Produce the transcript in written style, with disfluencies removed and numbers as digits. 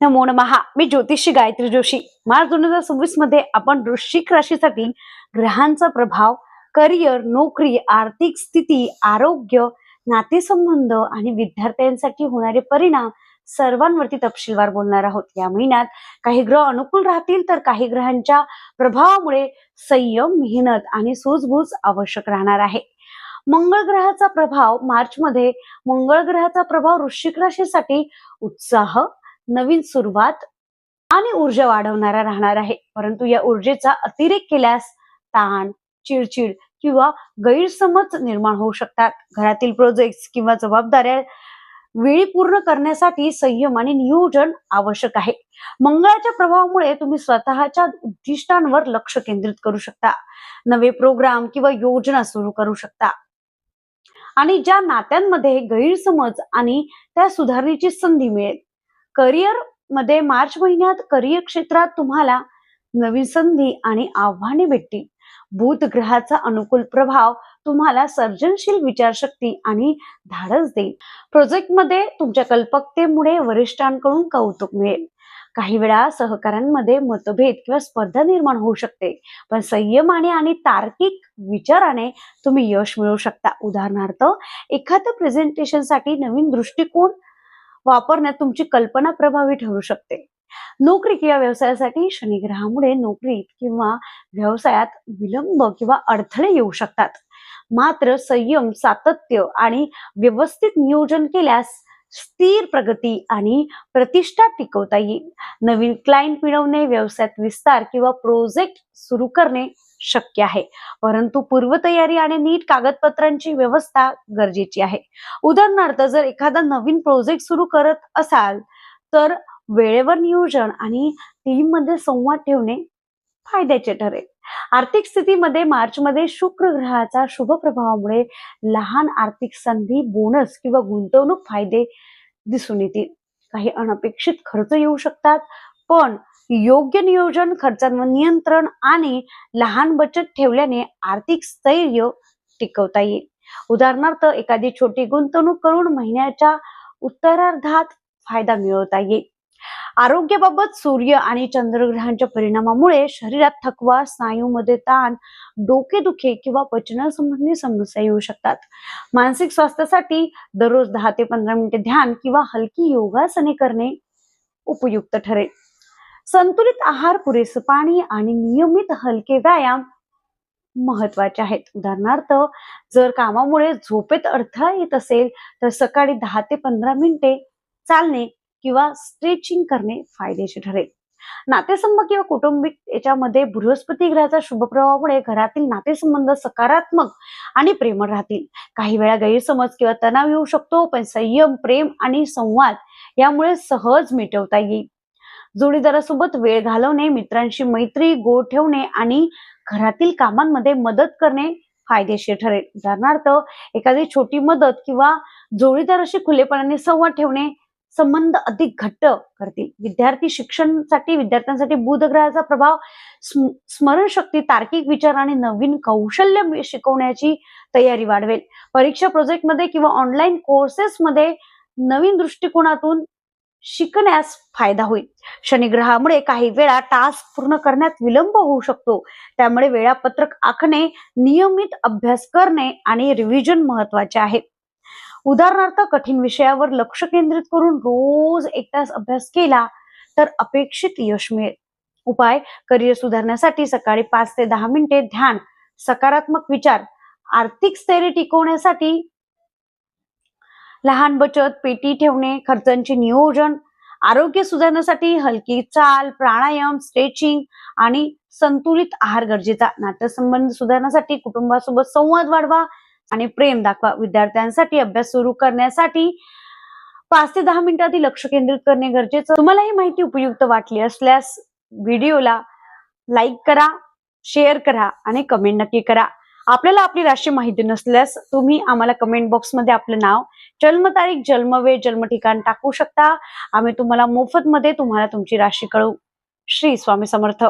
नमो नमः. मी ज्योतिषी गायत्री जोशी. मार्च 2026 मध्ये आपण वृश्चिक राशीसाठी ग्रहांचा प्रभाव, करिअर, नोकरी, आर्थिक स्थिती, आरोग्य, नातेसंबंध आणि विद्यार्थ्यांसाठी होणारे परिणाम सर्वांवरती तपशीलवार बोलणार आहोत. या महिन्यात काही ग्रह अनुकूल राहतील तर काही ग्रहांच्या प्रभावामुळे संयम, मेहनत आणि सूझबूझ आवश्यक राहणार आहे. मंगळ ग्रहाचा प्रभाव मार्च मध्ये मंगळ ग्रहाचा प्रभाव वृश्चिक राशीसाठी उत्साह, नवीन सुरुवात आणि ऊर्जा वाढवणारा राहणार आहे. परंतु या ऊर्जेचा अतिरेक केल्यास ताण, चिडचिड किंवा गैरसमज निर्माण होऊ शकतात. घरातील प्रोजेक्ट किंवा जबाबदाऱ्या वेळी पूर्ण करण्यासाठी संयम आणि नियोजन आवश्यक आहे. मंगळाच्या प्रभावामुळे तुम्ही स्वतःच्या उद्दिष्टांवर लक्ष केंद्रित करू शकता, नवे प्रोग्राम किंवा योजना सुरू करू शकता आणि ज्या नात्यांमध्ये गैरसमज आणि त्या सुधारणेची संधी मिळेल. करिअर मध्ये मार्च महिन्यात करिअर क्षेत्रात तुम्हाला नवीन संधी आणि आव्हाने भेटतील. बुध ग्रहाचा अनुकूल प्रभाव तुम्हाला सर्जनशील विचारशक्ती आणि धाडस देईल. प्रोजेक्ट मध्ये तुमच्या कल्पकतेमुळे वरिष्ठांकडून कौतुक मिळेल. काही वेळा सहकाऱ्यांमध्ये मतभेद किंवा स्पर्धा निर्माण होऊ शकते, पण संयमाने आणि तार्किक विचाराने तुम्ही यश मिळवू शकता. उदाहरणार्थ, एखाद्या प्रेझेंटेशनसाठी नवीन दृष्टिकोन वापरण्यात तुमची कल्पना प्रभावी ठरू शकते. नोकरी किंवा व्यवसायासाठी शनी ग्रहामुळे नोकरीत किंवा व्यवसायात विलंब किंवा अडथळे येऊ शकतात. मात्र संयम, सातत्य आणि व्यवस्थित नियोजन केल्यास स्थिर प्रगती आणि प्रतिष्ठा टिकवता येईल. नवीन क्लायंट मिळवणे, व्यवसायात विस्तार किंवा प्रोजेक्ट सुरू करणे शक्य आहे, परंतु पूर्वतयारी आणि नीट कागदपत्रांची व्यवस्था गरजेची आहे. उदाहरणार्थ, जर एखादा नवीन प्रोजेक्ट सुरू करत असाल तर वेळेवर नियोजन आणि टीम मध्ये संवाद ठेवणे फायद्याचे ठरेल. आर्थिक स्थितीमध्ये मार्च मध्ये शुक्र ग्रहाचा शुभ प्रभावामुळे लहान आर्थिक संधी, बोनस किंवा गुंतवणूक फायदे दिसून येतील. काही अनपेक्षित खर्च येऊ शकतात, पण योग्य नियोजन, खर्चांवर नियंत्रण आणि लहान बचत ठेवल्याने आर्थिक स्थैर्य टिकवता येईल. उदाहरणार्थ, एखादी छोटी गुंतवणूक करून महिन्याच्या उत्तरार्धात फायदा मिळवता येईल. आरोग्याबाबत सूर्य आणि चंद्रग्रहांच्या परिणामामुळे शरीरात थकवा, स्नायूमध्ये ताण, डोकेदुखी किंवा पचनासंबंधी समस्या येऊ शकतात. मानसिक स्वास्थ्यासाठी दररोज 10 ते 15 मिनिटे ध्यान किंवा हलकी योगासने करणे उपयुक्त ठरेल. संतुलित आहार, पुरेसे पाणी आणि नियमित हलके व्यायाम महत्वाचे आहेत. उदाहरणार्थ, जर कामामुळे झोपेत अडथळा येत असेल तर सकाळी 10 ते 15 मिनिटे चालणे किंवा स्ट्रेचिंग करणे फायदेशीर ठरेल. नातेसंबंध किंवा कौटुंबिक याच्यामध्ये बृहस्पती ग्रहाचा शुभ प्रभावामुळे घरातील नातेसंबंध सकारात्मक आणि प्रेमळ राहतील. काही वेळा गैरसमज किंवा तणाव येऊ शकतो, पण संयम, प्रेम आणि संवाद यामुळे सहज मिटवता येईल. जोडीदारासोबत वेळ घालवणे, मित्रांशी मैत्री गोड ठेवणे आणि घरातील कामांमध्ये मदत करणे फायदेशीर ठरेल. उदाहरणार्थ, एखादी छोटी मदत किंवा जोडीदाराशी खुलेपणाने संवाद ठेवणे संबंध अधिक घट्ट करतील. विद्यार्थ्यांसाठी बुध ग्रहाचा प्रभाव स्मरणशक्ती, तार्किक विचार आणि नवीन कौशल्य शिकवण्याची तयारी वाढवेल. परीक्षा, प्रोजेक्ट मध्ये किंवा ऑनलाईन कोर्सेस मध्ये नवीन दृष्टिकोनातून शिकण्यास फायदा होईल. शनी ग्रहामुळे काही वेळा टास्क पूर्ण करण्यात विलंब होऊ शकतो, त्यामुळे वेळापत्रक आखणे, नियमित अभ्यास करणे आणि रिव्हिजन महत्वाचे आहे. उदाहरणार्थ, कठीण विषयावर लक्ष केंद्रित करून रोज 1 तास अभ्यास केला तर अपेक्षित यश मिळेल. उपाय: करिअर सुधारण्यासाठी सकाळी 5 ते 10 मिनिटे ध्यान, सकारात्मक विचार, आर्थिक स्थैर्य टिकवण्यासाठी लहान बचत पेटी ठेवणे, खर्चांचे नियोजन, आरोग्य सुधारण्यासाठी हलकी चाल, प्राणायाम, स्ट्रेचिंग आणि संतुलित आहार गरजेचा. नातेसंबंध सुधारण्यासाठी कुटुंबासोबत संवाद वाढवा आणि प्रेम दाखवा. विद्यार्थ्यांसाठी अभ्यास सुरू करण्यासाठी 5 ते 10 मिनिटांनी लक्ष केंद्रित करणे गरजेचं. तुम्हाला ही माहिती उपयुक्त वाटली असल्यास व्हिडिओला लाईक करा, शेअर करा आणि कमेंट नक्की करा. आपल्याला आपली राशी माहिती नसल्यास तुम्ही आम्हाला कमेंट बॉक्समध्ये आपलं नाव, जन्मतारीख, जन्मवेळ, जन्म ठिकाण टाकू शकता. आम्ही तुम्हाला मोफत मध्ये तुमची राशी कळवू. श्री स्वामी समर्थ.